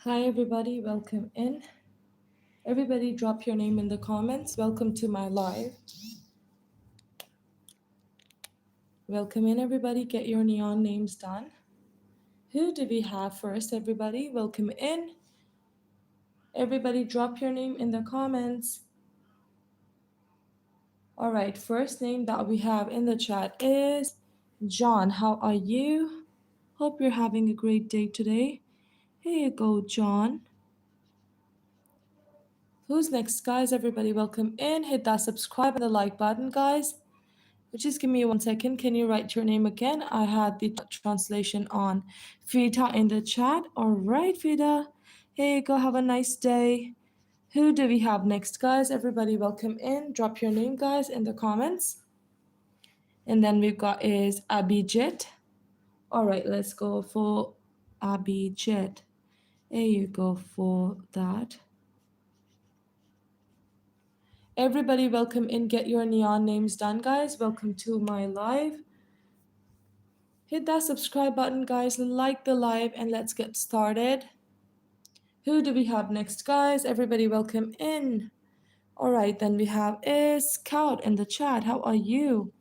Hi, everybody. Welcome in. Everybody, drop your name in the comments. Welcome to my live. Welcome in, everybody. Get your neon names done. Who do we have first, everybody? Welcome in. Everybody, drop your name in the comments. All right, first name that we have in the chat is John. How are you? Hope you're having a great day today. Here you go, John. Who's next, guys? Everybody, welcome in. Hit that subscribe and the like button, guys. Just give me 1 second. Can you write your name again? I had the translation on. Frida in the chat. All right, Frida. Hey, go have a nice day. Who do we have next, guys? Everybody, welcome in. Drop your name, guys, in the comments. And then we've got is Abhijit. All right, let's go for Abhijit. There you go for that. Everybody, welcome in. Get your neon names done, guys. Welcome to my live. Hit that subscribe button, guys. Like the live, and let's get started. Who do we have next, guys? Everybody, welcome in. All right, then we have is Scout in the chat. How are you?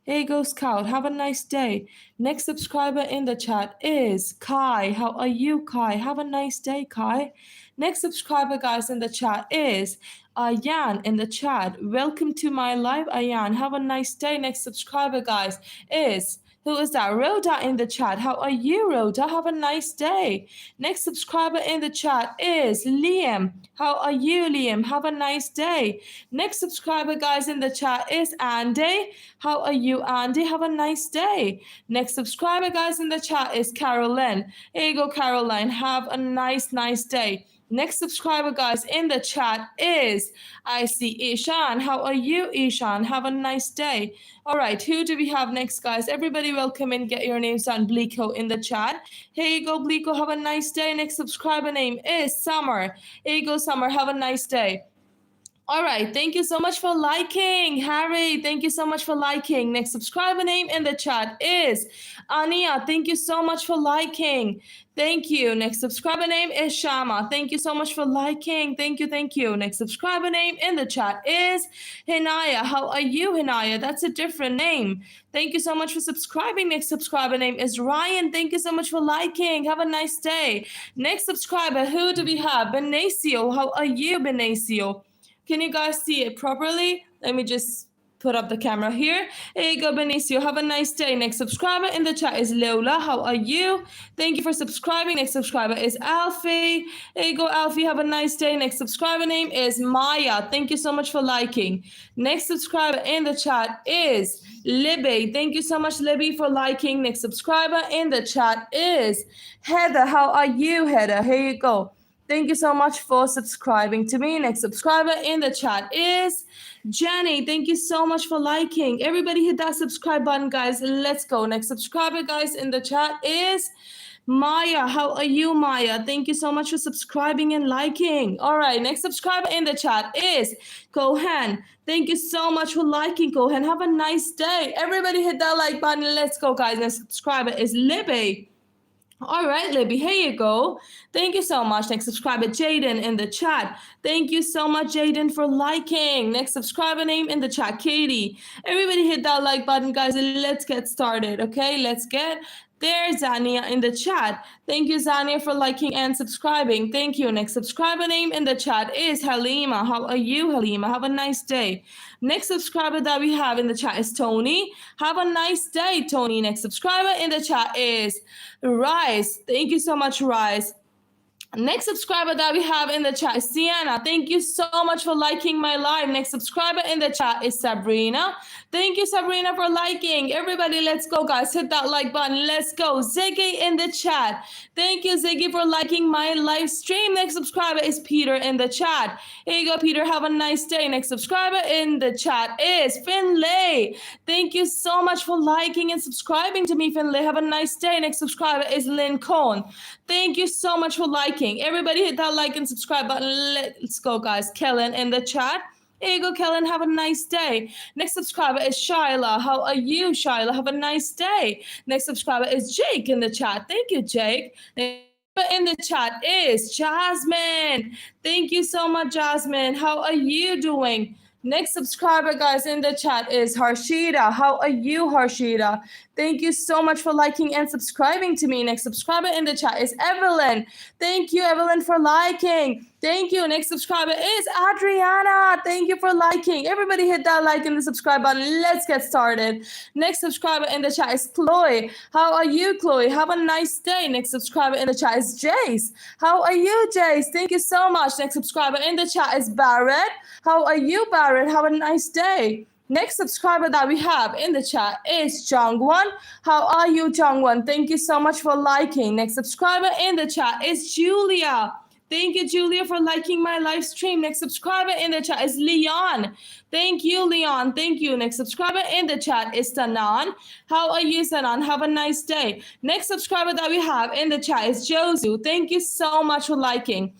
Hey, go Scout. Have a nice day. Next subscriber in the chat is Kai. How are you, Kai? Have a nice day, Kai. Next subscriber, guys, in the chat is Ayan in the chat. Welcome to my live, Ayan. Have a nice day. Next subscriber, guys, is who is that? Rhoda in the chat. How are you, Rhoda? Have a nice day. Next subscriber in the chat is Liam. How are you, Liam? Have a nice day. Next subscriber, guys, in the chat is Andy. How are you, Andy? Have a nice day. Next subscriber, guys, in the chat is Caroline. Here you go, Caroline. Have a nice day. Next subscriber, guys, in the chat is, I see Ishan. How are you, Ishan? Have a nice day. All right, who do we have next, guys? Everybody welcome in. Get your names on Bleeko in the chat. Here you go, Bleeko. Have a nice day. Next subscriber name is Summer. Here you go, Summer. Have a nice day. All right, thank you so much for liking. Harry, thank you so much for liking. Next subscriber name in the chat is Ania. Thank you so much for liking. Thank you. Next subscriber name is Shama. Thank you so much for liking. Thank you. Next subscriber name in the chat is Hinaya. How are you, Hinaya? That's a different name. Thank you so much for subscribing. Next subscriber name is Ryan. Thank you so much for liking. Have a nice day. Next subscriber, who do we have? Benicio. How are you, Benicio? Can you guys see it properly? Let me just put up the camera here. Hey, you go, Benicio. Have a nice day. Next subscriber in the chat is Lola. How are you? Thank you for subscribing. Next subscriber is Alfie. Hey, you go, Alfie. Have a nice day. Next subscriber name is Maya. Thank you so much for liking. Next subscriber in the chat is Libby. Thank you so much, Libby, for liking. Next subscriber in the chat is Heather. How are you, Heather? Here you go. Thank you so much for subscribing to me. Next subscriber in the chat is Jenny. Thank you so much for liking. Everybody hit that subscribe button, guys. Let's go. Next subscriber, guys, in the chat is Maya. How are you, Maya? Thank you so much for subscribing and liking. All right, next subscriber in the chat is Kohan. Thank you so much for liking, Kohan. Have a nice day. Everybody hit that like button. Let's go, guys. Next subscriber is Libby. All right, Libby, here you go. Thank you so much. Next subscriber, Jaden in the chat. Thank you so much, Jaden, for liking. Next subscriber name in the chat, Katie. Everybody hit that like button, guys. Let's get started, okay? Let's get there, Zania in the chat. Thank you, Zania, for liking and subscribing. Thank you. Next subscriber name in the chat is Halima. How are you, Halima? Have a nice day. Next subscriber that we have in the chat is Tony. Have a nice day, Tony. Next subscriber in the chat is Rise. Thank you so much, Rise. Next subscriber that we have in the chat is Sienna. Thank you so much for liking my live. Next subscriber in the chat is Sabrina. Thank you, Sabrina, for liking. Everybody, let's go, guys. Hit that like button. Let's go. Ziggy in the chat. Thank you, Ziggy, for liking my live stream. Next subscriber is Peter in the chat. Here you go, Peter. Have a nice day. Next subscriber in the chat is Finlay. Thank you so much for liking and subscribing to me, Finlay. Have a nice day. Next subscriber is Lynn Cohn. Thank you so much for liking. Everybody hit that like and subscribe button. Let's go, guys. Kellen in the chat. Here you go, Kellen. Have a nice day. Next subscriber is Shyla. How are you, Shyla? Have a nice day. Next subscriber is Jake in the chat. Thank you, Jake. Next in the chat is Jasmine. Thank you so much, Jasmine. How are you doing? Next subscriber, guys, in the chat is Harshita. How are you, Harshita? Thank you so much for liking and subscribing to me. Next subscriber in the chat is Evelyn. Thank you, Evelyn, for liking. Thank you. Next subscriber is Adriana. Thank you for liking. Everybody hit that like and the subscribe button. Let's get started. Next subscriber in the chat is Chloe. How are you, Chloe? Have a nice day. Next subscriber in the chat is Jace. How are you, Jace? Thank you so much. Next subscriber in the chat is Barrett. How are you, Barrett? Have a nice day. Next subscriber that we have in the chat is Jungwon. How are you, Jungwon? Thank you so much for liking. Next subscriber in the chat is Julia. Thank you, Julia, for liking my live stream. Next subscriber in the chat is Leon. Thank you, Leon. Thank you. Next subscriber in the chat is Sanan. How are you, Sanan? Have a nice day. Next subscriber that we have in the chat is Josu. Thank you so much for liking.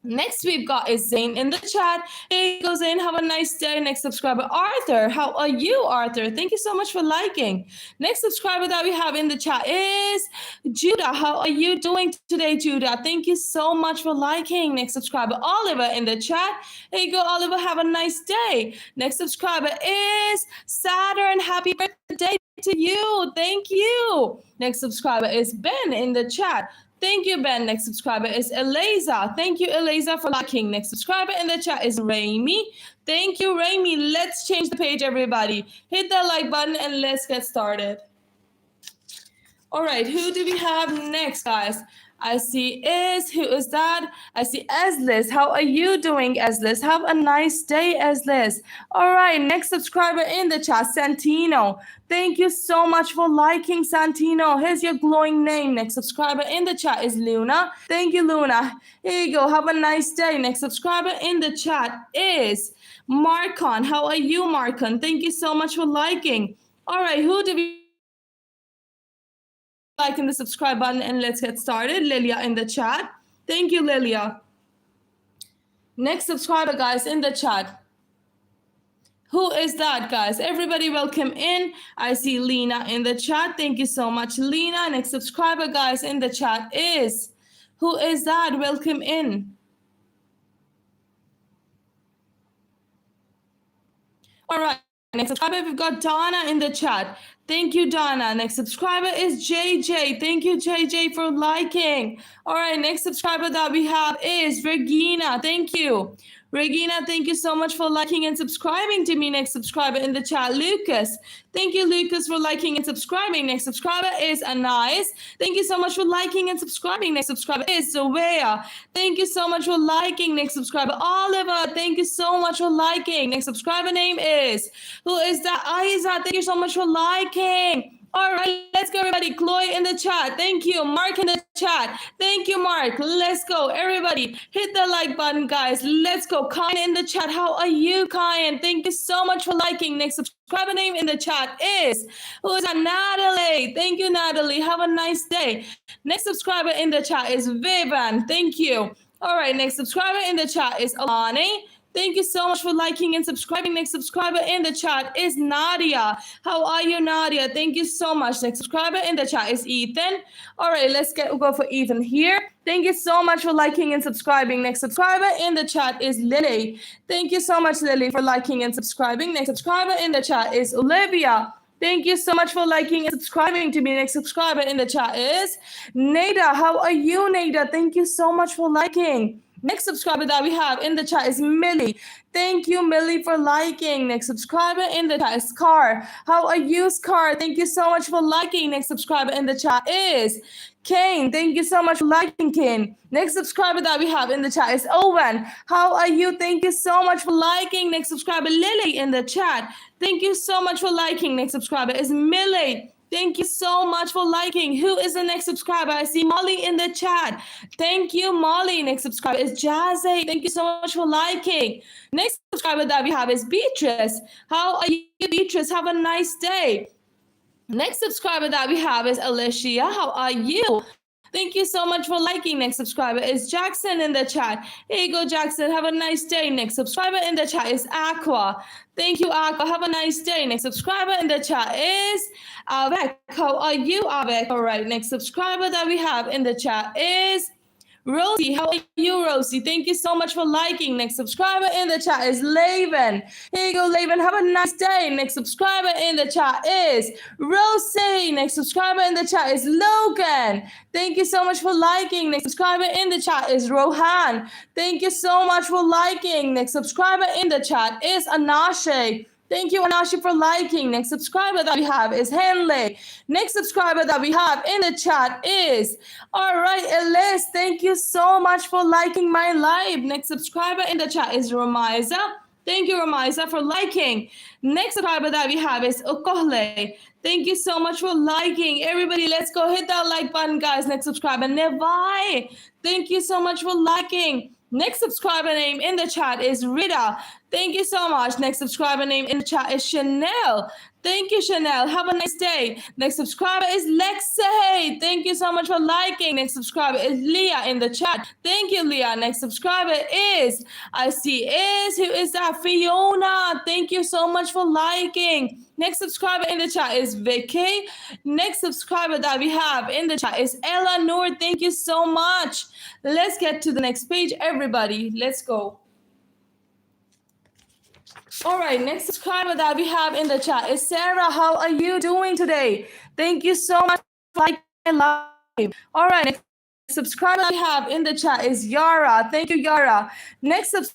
Next we've got is Zane in the chat. Hey, go Zane, have a nice day. Next subscriber, Arthur. How are you, Arthur? Thank you so much for liking. Next subscriber that we have in the chat is Judah. How are you doing today, Judah? Thank you so much for liking. Next subscriber, Oliver in the chat. Hey, go Oliver, have a nice day. Next subscriber is Saturn. Happy birthday to you. Thank you. Next subscriber is Ben in the chat. Thank you, Ben. Next subscriber is Eliza. Thank you, Eliza, for liking. Next subscriber in the chat is Raimi. Thank you, Raimi. Let's change the page, everybody. Hit that like button and let's get started. All right, who do we have next, guys? I see who is that? I see Eslis. How are you doing, Eslis? Have a nice day, Eslis. All right, next subscriber in the chat, Santino. Thank you so much for liking, Santino. Here's your glowing name. Next subscriber in the chat is Luna. Thank you, Luna. Here you go. Have a nice day. Next subscriber in the chat is Marcon. How are you, Marcon? Thank you so much for liking. All right, who do we liking the subscribe button and let's get started. Lilia in the chat. Thank you, Lilia. Next subscriber, guys, in the chat. Who is that, guys? Everybody welcome in. I see Lena in the chat. Thank you so much, Lena. Next subscriber, guys, in the chat is, who is that? Welcome in. All right. Next subscriber, we've got Donna in the chat. Thank you, Donna. Next subscriber is JJ. Thank you, JJ, for liking. All right, next subscriber that we have is Regina. Thank you. Regina, thank you so much for liking and subscribing to me. Next subscriber in the chat, Lucas. Thank you, Lucas, for liking and subscribing. Next subscriber is Anais. Thank you so much for liking and subscribing. Next subscriber is Zoea. Thank you so much for liking. Next subscriber, Oliver. Thank you so much for liking. Next subscriber name is, who is that? Aiza. Thank you so much for liking. All right, let's go, everybody. Chloe in the chat. Thank you. Mark in the chat. Thank you, Mark. Let's go. Everybody, hit the like button, guys. Let's go. Kyan in the chat. How are you, Kyan? Thank you so much for liking. Next subscriber name in the chat is, who is that? Natalie. Thank you, Natalie. Have a nice day. Next subscriber in the chat is Vivan. Thank you. All right, next subscriber in the chat is Alani. Thank you so much for liking and subscribing. Next subscriber in the chat is Nadia. How are you, Nadia? Thank you so much. Next subscriber in the chat is Ethan. All right, let's go for Ethan here. Thank you so much for liking and subscribing. Next subscriber in the chat is Lily. Thank you so much, Lily, for liking and subscribing. Next subscriber in the chat is Olivia. Thank you so much for liking and subscribing to me. Next subscriber in the chat is Nada. How are you, Nada? Thank you so much for liking. Next subscriber that we have in the chat is Millie. Thank you, Millie, for liking. Next subscriber in the chat is Scar. How are you, Scar? Thank you so much for liking. Next subscriber in the chat is Kane. Thank you so much for liking, Kane. Next subscriber that we have in the chat is Owen. How are you? Thank you so much for liking. Next subscriber, Lily, in the chat. Thank you so much for liking. Next subscriber is Millie. Thank you so much for liking. Who is the next subscriber? I see Molly in the chat. Thank you, Molly. Next subscriber is Jazzy. Thank you so much for liking. Next subscriber that we have is Beatrice. How are you, Beatrice? Have a nice day. Next subscriber that we have is Alicia. How are you? Thank you so much for liking. Next subscriber is Jackson in the chat. Here you go, Jackson. Have a nice day. Next subscriber in the chat is Aqua. Thank you, Aqua. Have a nice day. Next subscriber in the chat is Avec. How are you, Avec? All right. Next subscriber that we have in the chat is Rosie. How are you, Rosie? Thank you so much for liking. Next subscriber in the chat is Laven. Here you go, Laven. Have a nice day. Next subscriber in the chat is Rosie. Next subscriber in the chat is Logan. Thank you so much for liking. Next subscriber in the chat is Rohan. Thank you so much for liking. Next subscriber in the chat is Anashe. Thank you, Anashi, for liking. Next subscriber that we have is Henley. Next subscriber that we have in the chat is, all right, Elise. Thank you so much for liking my live. Next subscriber in the chat is Ramiza. Thank you, Ramiza, for liking. Next subscriber that we have is Okohle. Thank you so much for liking. Everybody, let's go hit that like button, guys. Next subscriber, Nevai. Thank you so much for liking. Next subscriber name in the chat is Rita. Thank you so much. Next subscriber name in the chat is Chanel. Thank you, Chanel. Have a nice day. Next subscriber is Lexi. Thank you so much for liking. Next subscriber is Leah in the chat. Thank you, Leah. Next subscriber is, who is that? Fiona. Thank you so much for liking. Next subscriber in the chat is Vicky. Next subscriber that we have in the chat is Ella Noor. Thank you so much. Let's get to the next page, everybody. Let's go. All right, next subscriber that we have in the chat is Sarah. How are you doing today? Thank you so much for liking my live. All right, next subscriber we have in the chat is Yara. Thank you, Yara. Next subscriber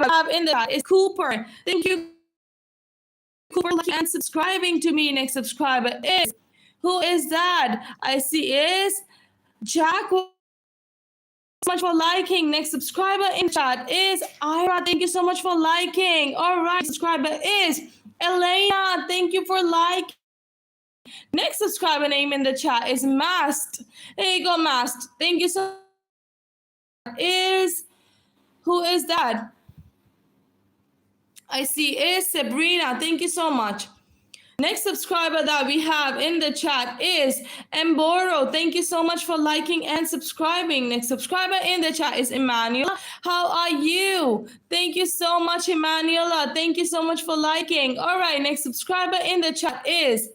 I have in the chat is Cooper. Thank you, Cooper, liking and subscribing to me. Next subscriber is, who is that? I see is Jack. So much for liking. Next subscriber in chat is Ira. Thank you so much for liking. All right, subscriber is Elena. Thank you for liking. Next subscriber name in the chat is Mast. There you go, Mast. Thank you so much. Who is that? I see is Sabrina. Thank you so much. Next subscriber that we have in the chat is Emboro. Thank you so much for liking and subscribing. Next subscriber in the chat is Emanuela. How are you? Thank you so much, Emanuela. Thank you so much for liking. All right, next subscriber in the chat is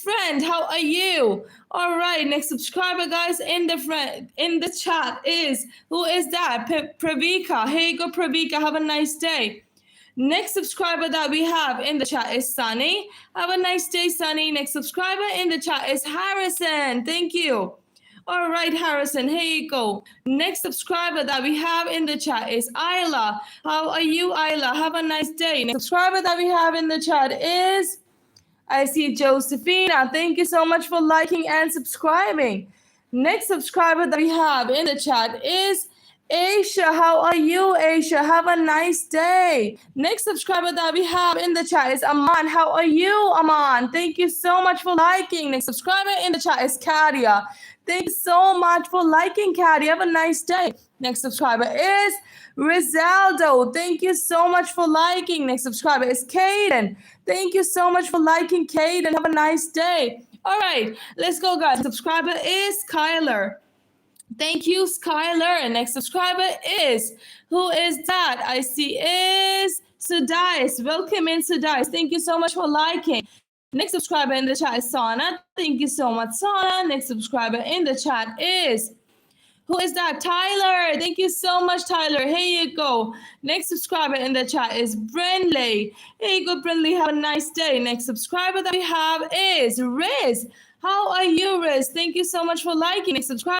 Friend. How are you? All right, next subscriber, guys, in the chat is, who is that? Pravika. Hey, go Pravika. Have a nice day. Next subscriber that we have in the chat is Sunny. Have a nice day, Sunny. Next subscriber in the chat is Harrison. Thank you. All right, Harrison, here you go. Next subscriber that we have in the chat is Isla. How are you, Isla? Have a nice day. Next subscriber that we have in the chat is, I see Josephina. Thank you so much for liking and subscribing. Next subscriber that we have in the chat is Aisha. How are you, Aisha? Have a nice day. Next subscriber that we have in the chat is Aman. How are you, Aman? Thank you so much for liking. Next subscriber in the chat is Kadia. Thank you so much for liking, Kadia. Have a nice day. Next subscriber is Rizaldo. Thank you so much for liking. Next subscriber is Kaden. Thank you so much for liking, Kaden. Have a nice day. All right, let's go, guys. Subscriber is Skylar. Thank you, Skylar. And next subscriber is, who is that? I see is Sudais. Welcome in, Sudais. Thank you so much for liking. Next subscriber in the chat is Sana. Thank you so much, Sana. Next subscriber in the chat is, who is that? Tyler. Thank you so much, Tyler. Here you go. Next subscriber in the chat is Brinley. Here you go, Brinley. Have a nice day. Next subscriber that we have is Riz. How are you, Riz? Thank you so much for liking. Next subscriber